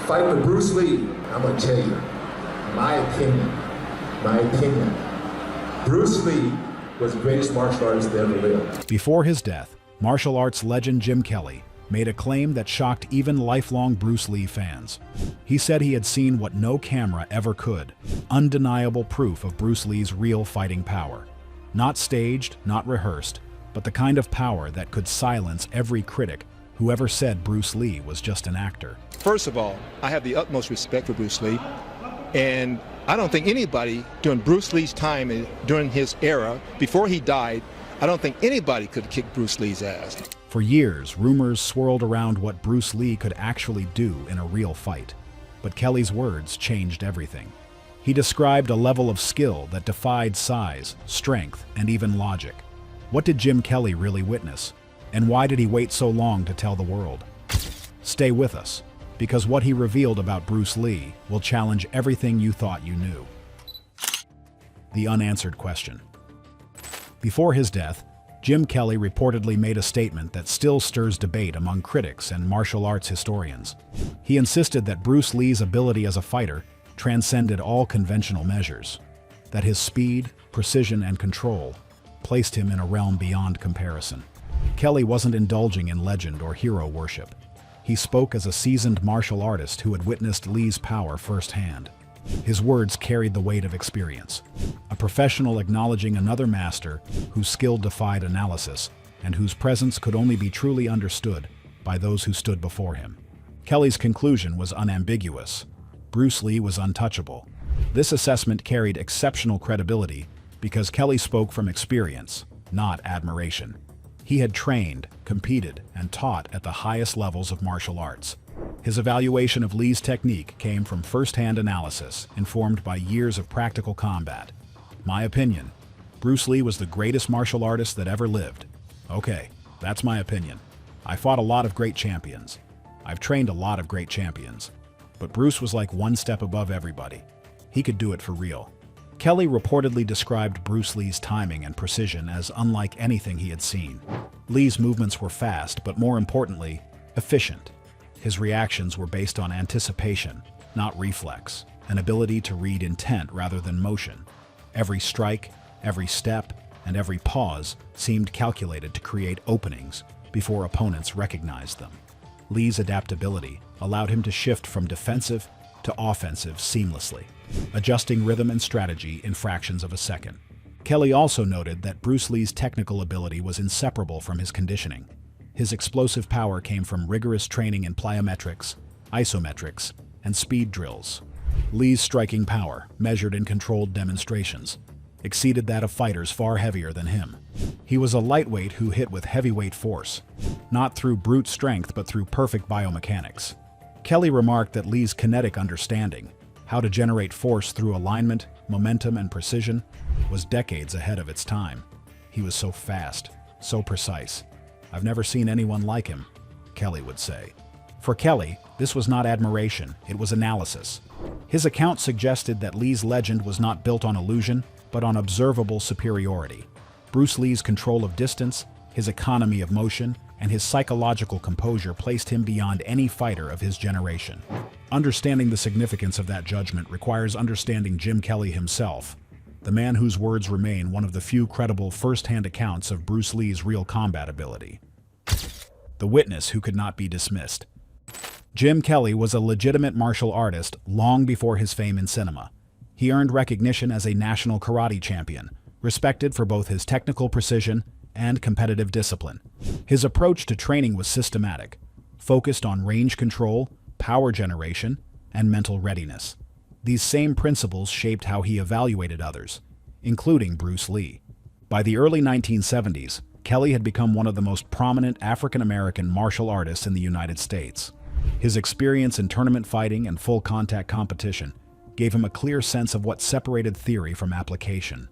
fight with Bruce Lee, I'm gonna tell you, my opinion, Bruce Lee was the greatest martial artist that ever lived. Before his death, martial arts legend Jim Kelly made a claim that shocked even lifelong Bruce Lee fans. He said he had seen what no camera ever could, undeniable proof of Bruce Lee's real fighting power. Not staged, not rehearsed, but the kind of power that could silence every critic who ever said Bruce Lee was just an actor. First of all, I have the utmost respect for Bruce Lee, and I don't think anybody during Bruce Lee's time, during his era, before he died, I don't think anybody could kick Bruce Lee's ass. For years, rumors swirled around what Bruce Lee could actually do in a real fight. But Kelly's words changed everything. He described a level of skill that defied size, strength, and even logic. What did Jim Kelly really witness? And why did he wait so long to tell the world? Stay with us, because what he revealed about Bruce Lee will challenge everything you thought you knew. The unanswered question. Before his death, Jim Kelly reportedly made a statement that still stirs debate among critics and martial arts historians. He insisted that Bruce Lee's ability as a fighter transcended all conventional measures, that his speed, precision, and control placed him in a realm beyond comparison. Kelly wasn't indulging in legend or hero worship. He spoke as a seasoned martial artist who had witnessed Lee's power firsthand. His words carried the weight of experience, a professional acknowledging another master whose skill defied analysis and whose presence could only be truly understood by those who stood before him. Kelly's conclusion was unambiguous. Bruce Lee was untouchable. This assessment carried exceptional credibility because Kelly spoke from experience, not admiration. He had trained, competed, and taught at the highest levels of martial arts. His evaluation of Lee's technique came from first-hand analysis, informed by years of practical combat. My opinion, Bruce Lee was the greatest martial artist that ever lived. Okay, that's my opinion. I fought a lot of great champions. I've trained a lot of great champions. But Bruce was like one step above everybody. He could do it for real. Kelly reportedly described Bruce Lee's timing and precision as unlike anything he had seen. Lee's movements were fast, but more importantly, efficient. His reactions were based on anticipation, not reflex, an ability to read intent rather than motion. Every strike, every step, and every pause seemed calculated to create openings before opponents recognized them. Lee's adaptability allowed him to shift from defensive to offensive seamlessly, adjusting rhythm and strategy in fractions of a second. Kelly also noted that Bruce Lee's technical ability was inseparable from his conditioning. His explosive power came from rigorous training in plyometrics, isometrics, and speed drills. Lee's striking power, measured in controlled demonstrations, exceeded that of fighters far heavier than him. He was a lightweight who hit with heavyweight force, not through brute strength but through perfect biomechanics. Kelly remarked that Lee's kinetic understanding, how to generate force through alignment, momentum, and precision, was decades ahead of its time. He was so fast, so precise. I've never seen anyone like him, Kelly would say. For Kelly, this was not admiration, it was analysis. His account suggested that Lee's legend was not built on illusion, but on observable superiority. Bruce Lee's control of distance, his economy of motion, and his psychological composure placed him beyond any fighter of his generation. Understanding the significance of that judgment requires understanding Jim Kelly himself, the man whose words remain one of the few credible first-hand accounts of Bruce Lee's real combat ability. The witness who could not be dismissed. Jim Kelly was a legitimate martial artist long before his fame in cinema. He earned recognition as a national karate champion, respected for both his technical precision and competitive discipline. His approach to training was systematic, focused on range control, power generation, and mental readiness. These same principles shaped how he evaluated others, including Bruce Lee. By the early 1970s, Kelly had become one of the most prominent African-American martial artists in the United States. His experience in tournament fighting and full-contact competition gave him a clear sense of what separated theory from application.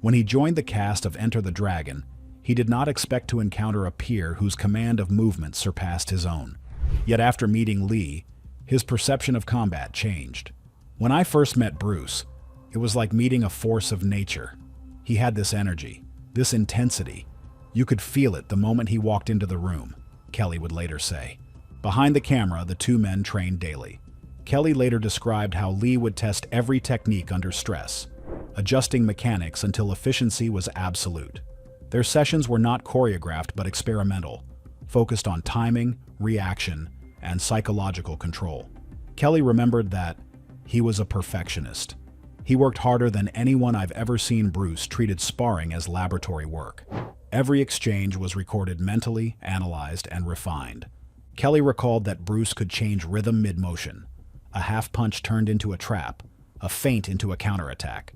When he joined the cast of Enter the Dragon, he did not expect to encounter a peer whose command of movement surpassed his own. Yet after meeting Lee, his perception of combat changed. When I first met Bruce, it was like meeting a force of nature. He had this energy, this intensity. You could feel it the moment he walked into the room, Kelly would later say. Behind the camera, the two men trained daily. Kelly later described how Lee would test every technique under stress, adjusting mechanics until efficiency was absolute. Their sessions were not choreographed but experimental, focused on timing, reaction, and psychological control. Kelly remembered that he was a perfectionist. He worked harder than anyone I've ever seen. Bruce treated sparring as laboratory work. Every exchange was recorded mentally, analyzed, and refined. Kelly recalled that Bruce could change rhythm mid-motion. A half punch turned into a trap, a feint into a counterattack.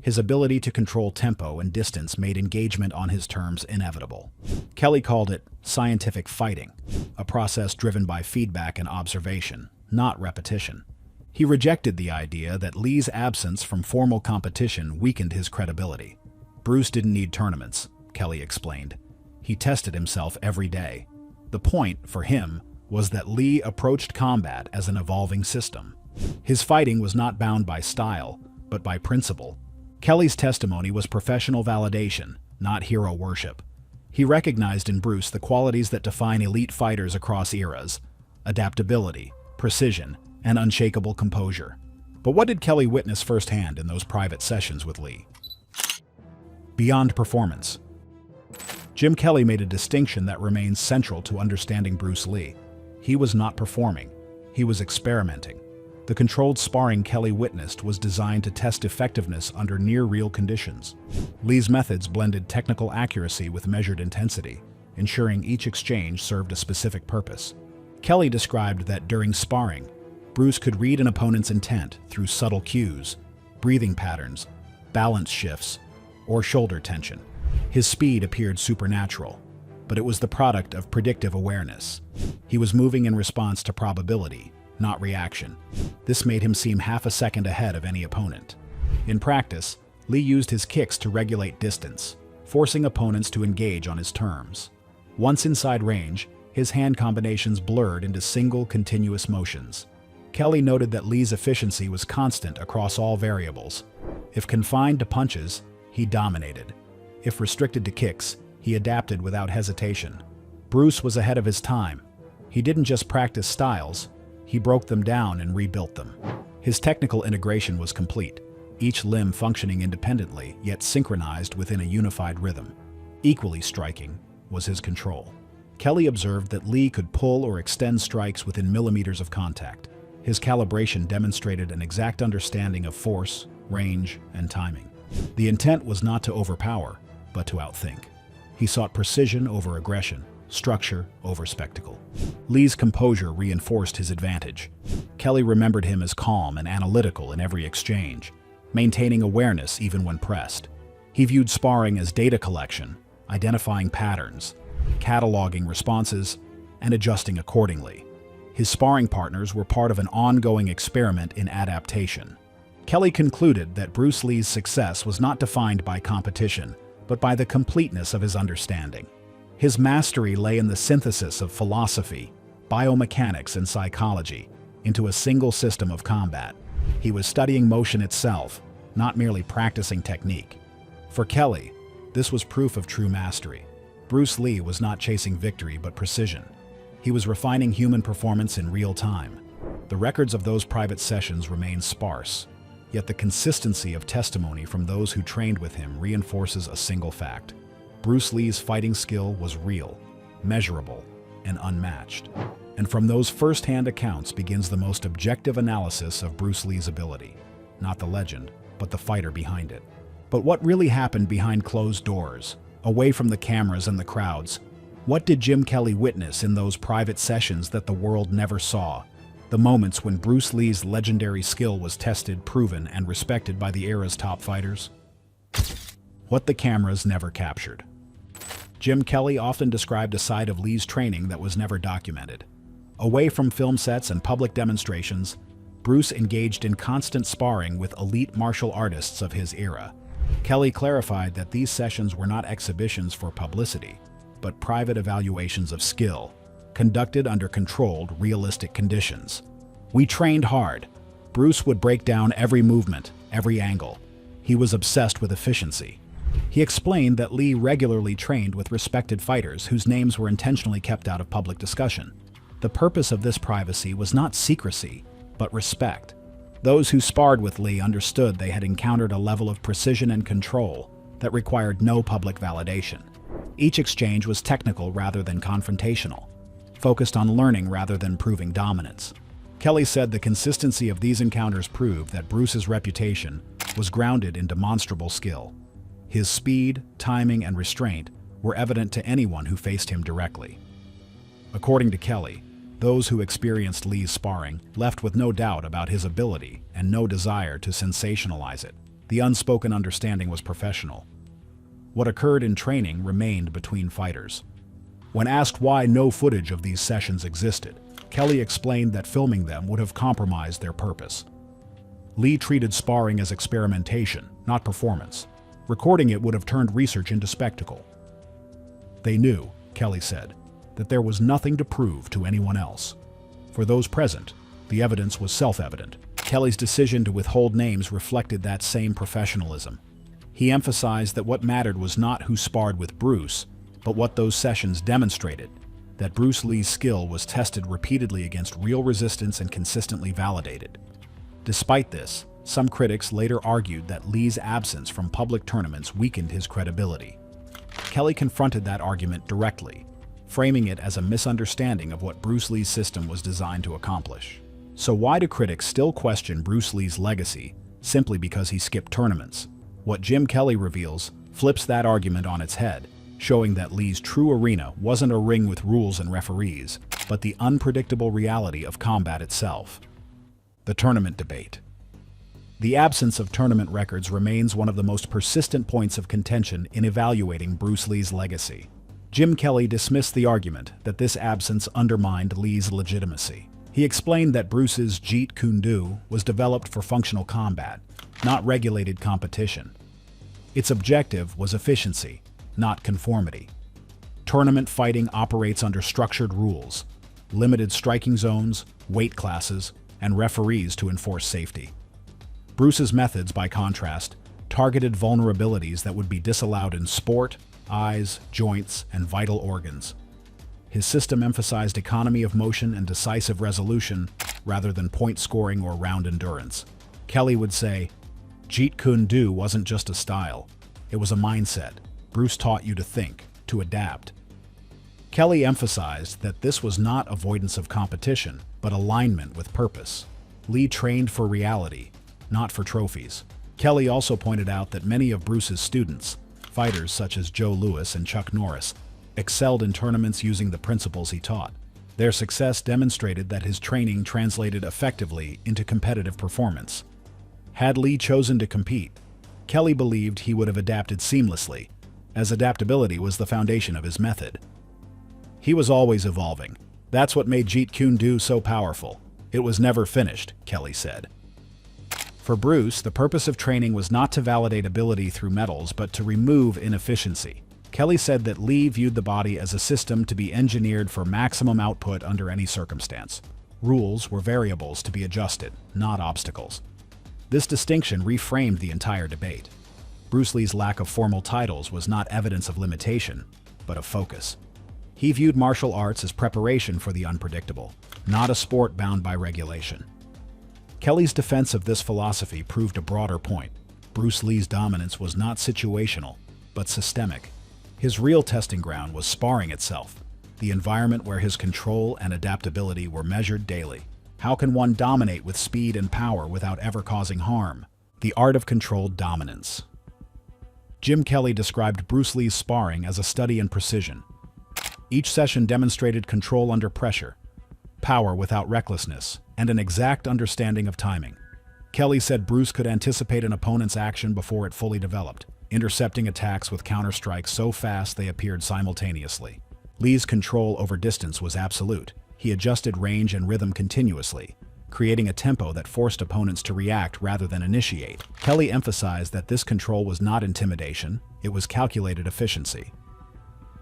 His ability to control tempo and distance made engagement on his terms inevitable. Kelly called it scientific fighting, a process driven by feedback and observation, not repetition. He rejected the idea that Lee's absence from formal competition weakened his credibility. Bruce didn't need tournaments, Kelly explained. He tested himself every day. The point, for him, was that Lee approached combat as an evolving system. His fighting was not bound by style, but by principle. Kelly's testimony was professional validation, not hero worship. He recognized in Bruce the qualities that define elite fighters across eras: adaptability, precision, and unshakable composure. But what did Kelly witness firsthand in those private sessions with Lee? Beyond performance. Jim Kelly made a distinction that remains central to understanding Bruce Lee. He was not performing, he was experimenting. The controlled sparring Kelly witnessed was designed to test effectiveness under near-real conditions. Lee's methods blended technical accuracy with measured intensity, ensuring each exchange served a specific purpose. Kelly described that during sparring, Bruce could read an opponent's intent through subtle cues, breathing patterns, balance shifts, or shoulder tension. His speed appeared supernatural, but it was the product of predictive awareness. He was moving in response to probability, not reaction. This made him seem half a second ahead of any opponent. In practice, Lee used his kicks to regulate distance, forcing opponents to engage on his terms. Once inside range, his hand combinations blurred into single, continuous motions. Kelly noted that Lee's efficiency was constant across all variables. If confined to punches, he dominated. If restricted to kicks, he adapted without hesitation. Bruce was ahead of his time. He didn't just practice styles, he broke them down and rebuilt them. His technical integration was complete, each limb functioning independently, yet synchronized within a unified rhythm. Equally striking was his control. Kelly observed that Lee could pull or extend strikes within millimeters of contact. His calibration demonstrated an exact understanding of force, range, and timing. The intent was not to overpower, but to outthink. He sought precision over aggression, structure over spectacle. Lee's composure reinforced his advantage. Kelly remembered him as calm and analytical in every exchange, maintaining awareness even when pressed. He viewed sparring as data collection, identifying patterns, cataloging responses, and adjusting accordingly. His sparring partners were part of an ongoing experiment in adaptation. Kelly concluded that Bruce Lee's success was not defined by competition, but by the completeness of his understanding. His mastery lay in the synthesis of philosophy, biomechanics, and psychology into a single system of combat. He was studying motion itself, not merely practicing technique. For Kelly, this was proof of true mastery. Bruce Lee was not chasing victory but precision. He was refining human performance in real time. The records of those private sessions remain sparse, yet the consistency of testimony from those who trained with him reinforces a single fact. Bruce Lee's fighting skill was real, measurable, and unmatched. And from those first-hand accounts begins the most objective analysis of Bruce Lee's ability. Not the legend, but the fighter behind it. But what really happened behind closed doors, away from the cameras and the crowds? What did Jim Kelly witness in those private sessions that the world never saw? The moments when Bruce Lee's legendary skill was tested, proven, and respected by the era's top fighters? What the cameras never captured. Jim Kelly often described a side of Lee's training that was never documented. Away from film sets and public demonstrations, Bruce engaged in constant sparring with elite martial artists of his era. Kelly clarified that these sessions were not exhibitions for publicity, but private evaluations of skill, conducted under controlled, realistic conditions. We trained hard. Bruce would break down every movement, every angle. He was obsessed with efficiency. He explained that Lee regularly trained with respected fighters whose names were intentionally kept out of public discussion. The purpose of this privacy was not secrecy, but respect. Those who sparred with Lee understood they had encountered a level of precision and control that required no public validation. Each exchange was technical rather than confrontational, focused on learning rather than proving dominance. Kelly said the consistency of these encounters proved that Bruce's reputation was grounded in demonstrable skill. His speed, timing, and restraint were evident to anyone who faced him directly. According to Kelly, those who experienced Lee's sparring left with no doubt about his ability and no desire to sensationalize it. The unspoken understanding was professional. What occurred in training remained between fighters. When asked why no footage of these sessions existed, Kelly explained that filming them would have compromised their purpose. Lee treated sparring as experimentation, not performance. Recording it would have turned research into spectacle. They knew, Kelly said, that there was nothing to prove to anyone else. For those present, the evidence was self-evident. Kelly's decision to withhold names reflected that same professionalism. He emphasized that what mattered was not who sparred with Bruce, but what those sessions demonstrated, that Bruce Lee's skill was tested repeatedly against real resistance and consistently validated. Despite this, some critics later argued that Lee's absence from public tournaments weakened his credibility. Kelly confronted that argument directly, framing it as a misunderstanding of what Bruce Lee's system was designed to accomplish. So why do critics still question Bruce Lee's legacy simply because he skipped tournaments? What Jim Kelly reveals flips that argument on its head, showing that Lee's true arena wasn't a ring with rules and referees, but the unpredictable reality of combat itself. The tournament debate. The absence of tournament records remains one of the most persistent points of contention in evaluating Bruce Lee's legacy. Jim Kelly dismissed the argument that this absence undermined Lee's legitimacy. He explained that Bruce's Jeet Kune Do was developed for functional combat, not regulated competition. Its objective was efficiency, not conformity. Tournament fighting operates under structured rules, limited striking zones, weight classes, and referees to enforce safety. Bruce's methods, by contrast, targeted vulnerabilities that would be disallowed in sport, eyes, joints, and vital organs. His system emphasized economy of motion and decisive resolution rather than point scoring or round endurance. Kelly would say, Jeet Kune Do wasn't just a style, it was a mindset. Bruce taught you to think, to adapt. Kelly emphasized that this was not avoidance of competition, but alignment with purpose. Lee trained for reality, not for trophies. Kelly also pointed out that many of Bruce's students, fighters such as Joe Louis and Chuck Norris, excelled in tournaments using the principles he taught. Their success demonstrated that his training translated effectively into competitive performance. Had Lee chosen to compete, Kelly believed he would have adapted seamlessly, as adaptability was the foundation of his method. He was always evolving. That's what made Jeet Kune Do so powerful. It was never finished, Kelly said. For Bruce, the purpose of training was not to validate ability through medals, but to remove inefficiency. Kelly said that Lee viewed the body as a system to be engineered for maximum output under any circumstance. Rules were variables to be adjusted, not obstacles. This distinction reframed the entire debate. Bruce Lee's lack of formal titles was not evidence of limitation, but of focus. He viewed martial arts as preparation for the unpredictable, not a sport bound by regulation. Kelly's defense of this philosophy proved a broader point. Bruce Lee's dominance was not situational, but systemic. His real testing ground was sparring itself, the environment where his control and adaptability were measured daily. How can one dominate with speed and power without ever causing harm? The art of controlled dominance. Jim Kelly described Bruce Lee's sparring as a study in precision. Each session demonstrated control under pressure, power without recklessness, and an exact understanding of timing. Kelly said Bruce could anticipate an opponent's action before it fully developed, intercepting attacks with counterstrikes so fast they appeared simultaneously. Lee's control over distance was absolute. He adjusted range and rhythm continuously, creating a tempo that forced opponents to react rather than initiate. Kelly emphasized that this control was not intimidation, it was calculated efficiency.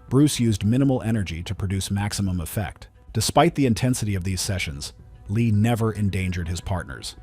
Bruce used minimal energy to produce maximum effect. Despite the intensity of these sessions, Lee never endangered his partners.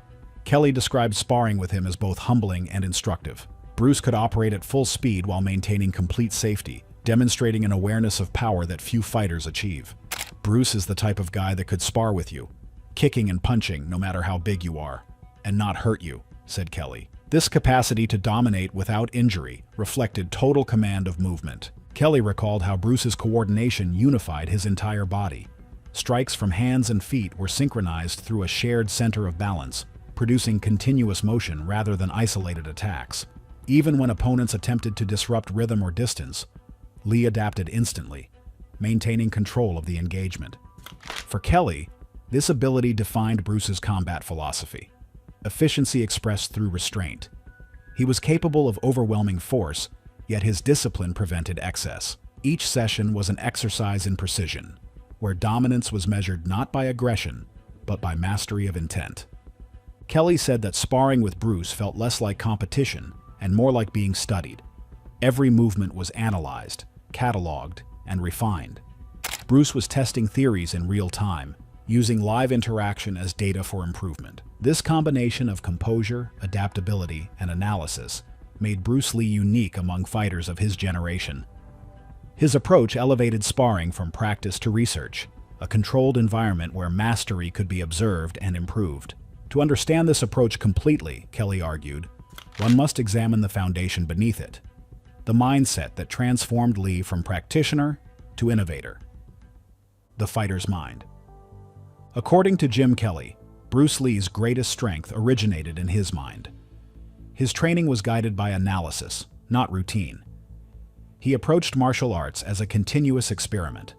Kelly described sparring with him as both humbling and instructive. Bruce could operate at full speed while maintaining complete safety, demonstrating an awareness of power that few fighters achieve. Bruce is the type of guy that could spar with you, kicking and punching no matter how big you are, and not hurt you, said Kelly. This capacity to dominate without injury reflected total command of movement. Kelly recalled how Bruce's coordination unified his entire body. Strikes from hands and feet were synchronized through a shared center of balance, producing continuous motion rather than isolated attacks. Even when opponents attempted to disrupt rhythm or distance, Lee adapted instantly, maintaining control of the engagement. For Kelly, this ability defined Bruce's combat philosophy. Efficiency expressed through restraint. He was capable of overwhelming force, yet his discipline prevented excess. Each session was an exercise in precision, where dominance was measured not by aggression, but by mastery of intent. Kelly said that sparring with Bruce felt less like competition and more like being studied. Every movement was analyzed, cataloged, and refined. Bruce was testing theories in real time, using live interaction as data for improvement. This combination of composure, adaptability, and analysis made Bruce Lee unique among fighters of his generation. His approach elevated sparring from practice to research, a controlled environment where mastery could be observed and improved. To understand this approach completely, Kelly argued, one must examine the foundation beneath it, the mindset that transformed Lee from practitioner to innovator. The fighter's mind. According to Jim Kelly, Bruce Lee's greatest strength originated in his mind. His training was guided by analysis, not routine. He approached martial arts as a continuous experiment,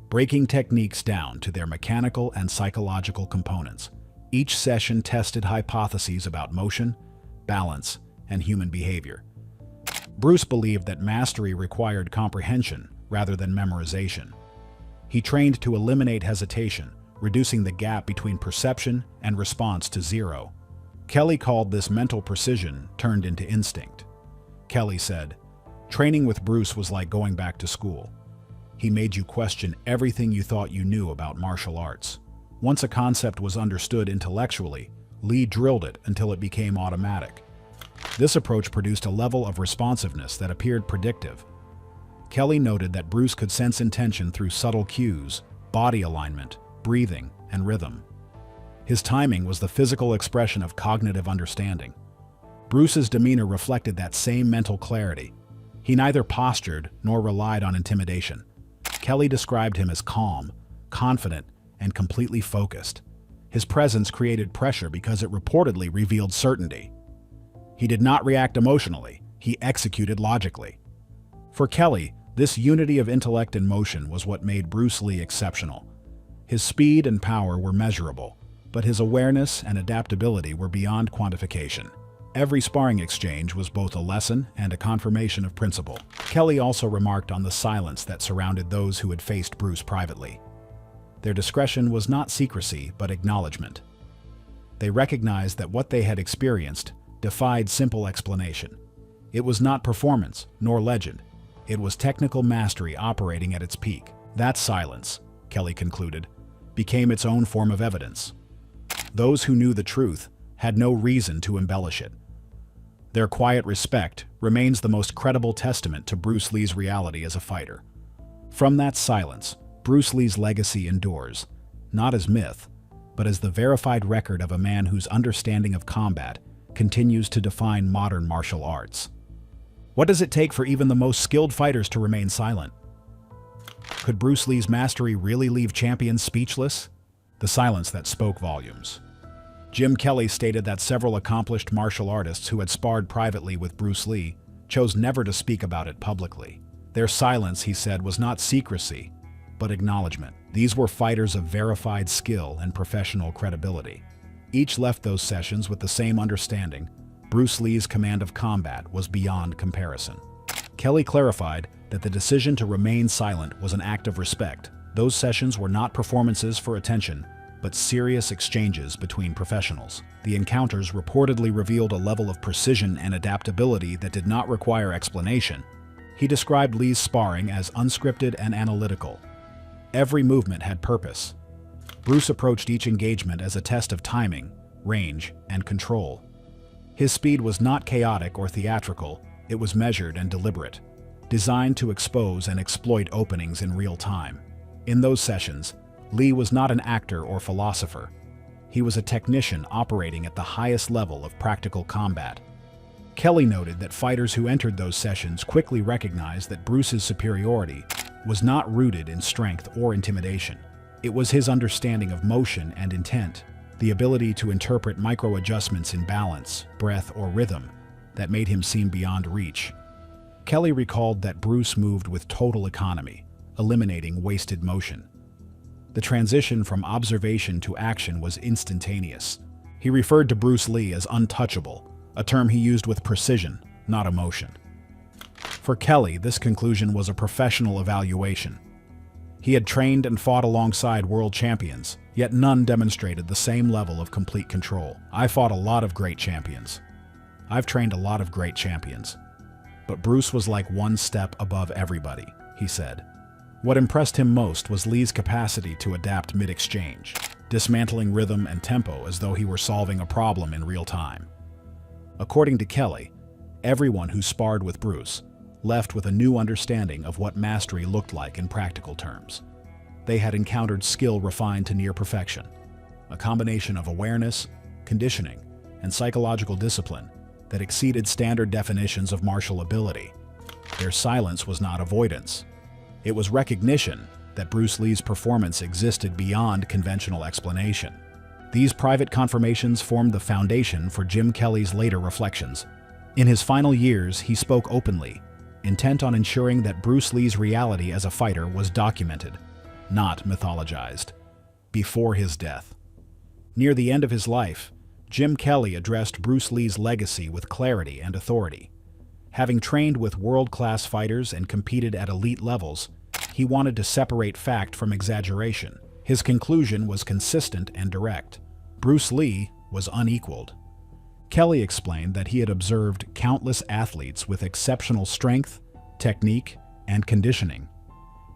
breaking techniques down to their mechanical and psychological components. Each session tested hypotheses about motion, balance, and human behavior. Bruce believed that mastery required comprehension rather than memorization. He trained to eliminate hesitation, reducing the gap between perception and response to zero. Kelly called this mental precision turned into instinct. Kelly said, "Training with Bruce was like going back to school. He made you question everything you thought you knew about martial arts. Once a concept was understood intellectually, Lee drilled it until it became automatic." This approach produced a level of responsiveness that appeared predictive. Kelly noted that Bruce could sense intention through subtle cues, body alignment, breathing, and rhythm. His timing was the physical expression of cognitive understanding. Bruce's demeanor reflected that same mental clarity. He neither postured nor relied on intimidation. Kelly described him as calm, confident, and completely focused. His presence created pressure because it reportedly revealed certainty. He did not react emotionally, he executed logically. For Kelly, this unity of intellect and motion was what made Bruce Lee exceptional. His speed and power were measurable, but his awareness and adaptability were beyond quantification. Every sparring exchange was both a lesson and a confirmation of principle. Kelly also remarked on the silence that surrounded those who had faced Bruce privately. Their discretion was not secrecy, but acknowledgement. They recognized that what they had experienced defied simple explanation. It was not performance, nor legend. It was technical mastery operating at its peak. That silence, Kelly concluded, became its own form of evidence. Those who knew the truth had no reason to embellish it. Their quiet respect remains the most credible testament to Bruce Lee's reality as a fighter. From that silence, Bruce Lee's legacy endures, not as myth, but as the verified record of a man whose understanding of combat continues to define modern martial arts. What does it take for even the most skilled fighters to remain silent? Could Bruce Lee's mastery really leave champions speechless? The silence that spoke volumes. Jim Kelly stated that several accomplished martial artists who had sparred privately with Bruce Lee chose never to speak about it publicly. Their silence, he said, was not secrecy, but acknowledgement. These were fighters of verified skill and professional credibility. Each left those sessions with the same understanding: Bruce Lee's command of combat was beyond comparison. Kelly clarified that the decision to remain silent was an act of respect. Those sessions were not performances for attention, but serious exchanges between professionals. The encounters reportedly revealed a level of precision and adaptability that did not require explanation. He described Lee's sparring as unscripted and analytical. Every movement had purpose. Bruce approached each engagement as a test of timing, range, and control. His speed was not chaotic or theatrical, it was measured and deliberate, designed to expose and exploit openings in real time. In those sessions, Lee was not an actor or philosopher. He was a technician operating at the highest level of practical combat. Kelly noted that fighters who entered those sessions quickly recognized that Bruce's superiority was not rooted in strength or intimidation. It was his understanding of motion and intent, the ability to interpret micro-adjustments in balance, breath, or rhythm, that made him seem beyond reach. Kelly recalled that Bruce moved with total economy, eliminating wasted motion. The transition from observation to action was instantaneous. He referred to Bruce Lee as untouchable, a term he used with precision, not emotion. For Kelly, this conclusion was a professional evaluation. He had trained and fought alongside world champions, yet none demonstrated the same level of complete control. I fought a lot of great champions. I've trained a lot of great champions. But Bruce was like one step above everybody, he said. What impressed him most was Lee's capacity to adapt mid-exchange, dismantling rhythm and tempo as though he were solving a problem in real time. According to Kelly, everyone who sparred with Bruce left with a new understanding of what mastery looked like in practical terms. They had encountered skill refined to near perfection, a combination of awareness, conditioning, and psychological discipline that exceeded standard definitions of martial ability. Their silence was not avoidance. It was recognition that Bruce Lee's performance existed beyond conventional explanation. These private confirmations formed the foundation for Jim Kelly's later reflections. In his final years, he spoke openly, intent on ensuring that Bruce Lee's reality as a fighter was documented, not mythologized. Before his death, near the end of his life, Jim Kelly addressed Bruce Lee's legacy with clarity and authority. Having trained with world-class fighters and competed at elite levels, he wanted to separate fact from exaggeration. His conclusion was consistent and direct. Bruce Lee was unequaled. Kelly explained that he had observed countless athletes with exceptional strength, technique, and conditioning,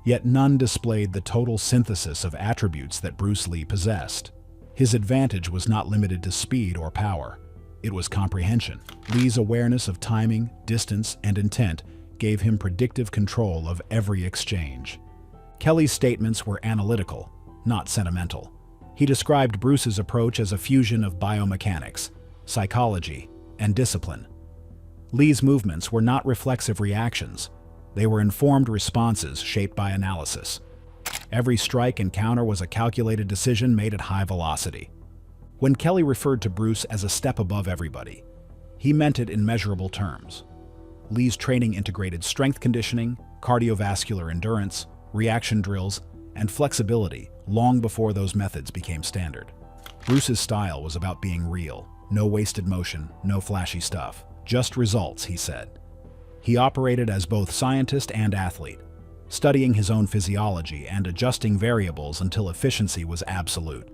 yet none displayed the total synthesis of attributes that Bruce Lee possessed. His advantage was not limited to speed or power. It was comprehension. Lee's awareness of timing, distance, and intent gave him predictive control of every exchange. Kelly's statements were analytical, not sentimental. He described Bruce's approach as a fusion of biomechanics, psychology, and discipline. Lee's movements were not reflexive reactions. They were informed responses shaped by analysis. Every strike and counter was a calculated decision made at high velocity. When Kelly referred to Bruce as a step above everybody, he meant it in measurable terms. Lee's training integrated strength conditioning, cardiovascular endurance, reaction drills, and flexibility long before those methods became standard. Bruce's style was about being real. No wasted motion, no flashy stuff. Just results, he said. He operated as both scientist and athlete, studying his own physiology and adjusting variables until efficiency was absolute.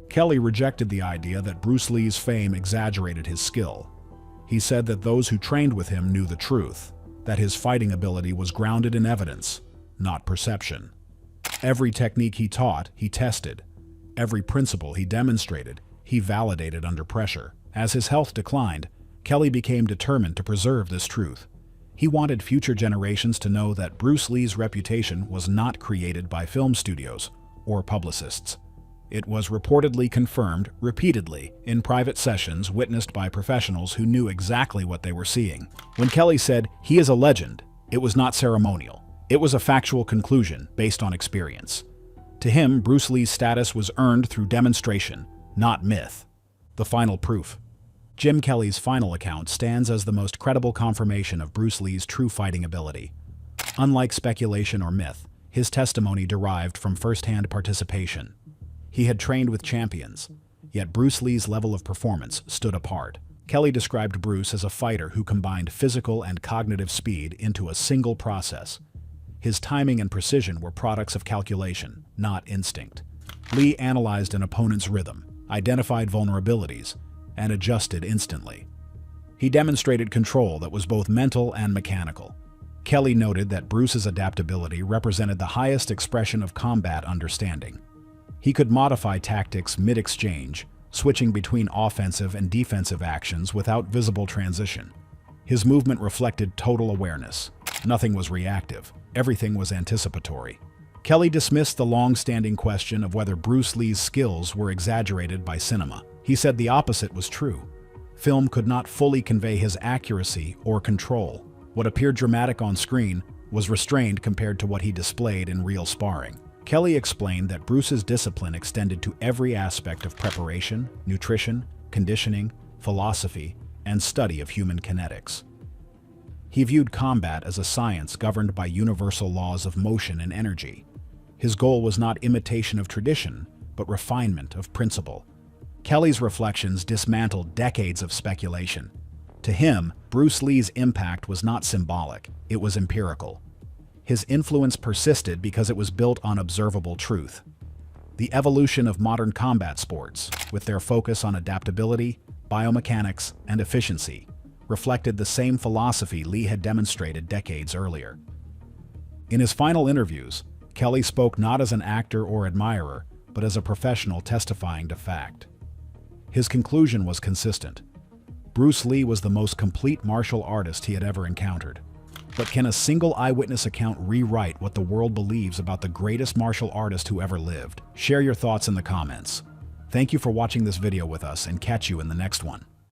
Kelly rejected the idea that Bruce Lee's fame exaggerated his skill. He said that those who trained with him knew the truth, that his fighting ability was grounded in evidence, not perception. Every technique he taught, he tested. Every principle he demonstrated, he validated under pressure. As his health declined, Kelly became determined to preserve this truth. He wanted future generations to know that Bruce Lee's reputation was not created by film studios or publicists. It was reportedly confirmed repeatedly in private sessions witnessed by professionals who knew exactly what they were seeing. When Kelly said, "He is a legend," it was not ceremonial. It was a factual conclusion based on experience. To him, Bruce Lee's status was earned through demonstration, not myth. The final proof. Jim Kelly's final account stands as the most credible confirmation of Bruce Lee's true fighting ability. Unlike speculation or myth, his testimony derived from first-hand participation. He had trained with champions, yet Bruce Lee's level of performance stood apart. Kelly described Bruce as a fighter who combined physical and cognitive speed into a single process. His timing and precision were products of calculation, not instinct. Lee analyzed an opponent's rhythm, identified vulnerabilities, and adjusted instantly. He demonstrated control that was both mental and mechanical. Kelly noted that Bruce's adaptability represented the highest expression of combat understanding. He could modify tactics mid-exchange, switching between offensive and defensive actions without visible transition. His movement reflected total awareness. Nothing was reactive. Everything was anticipatory. Kelly dismissed the long-standing question of whether Bruce Lee's skills were exaggerated by cinema. He said the opposite was true. Film could not fully convey his accuracy or control. What appeared dramatic on screen was restrained compared to what he displayed in real sparring. Kelly explained that Bruce's discipline extended to every aspect of preparation, nutrition, conditioning, philosophy, and study of human kinetics. He viewed combat as a science governed by universal laws of motion and energy. His goal was not imitation of tradition, but refinement of principle. Kelly's reflections dismantled decades of speculation. To him, Bruce Lee's impact was not symbolic, it was empirical. His influence persisted because it was built on observable truth. The evolution of modern combat sports, with their focus on adaptability, biomechanics, and efficiency, reflected the same philosophy Lee had demonstrated decades earlier. In his final interviews, Kelly spoke not as an actor or admirer, but as a professional testifying to fact. His conclusion was consistent. Bruce Lee was the most complete martial artist he had ever encountered. But can a single eyewitness account rewrite what the world believes about the greatest martial artist who ever lived? Share your thoughts in the comments. Thank you for watching this video with us, and catch you in the next one.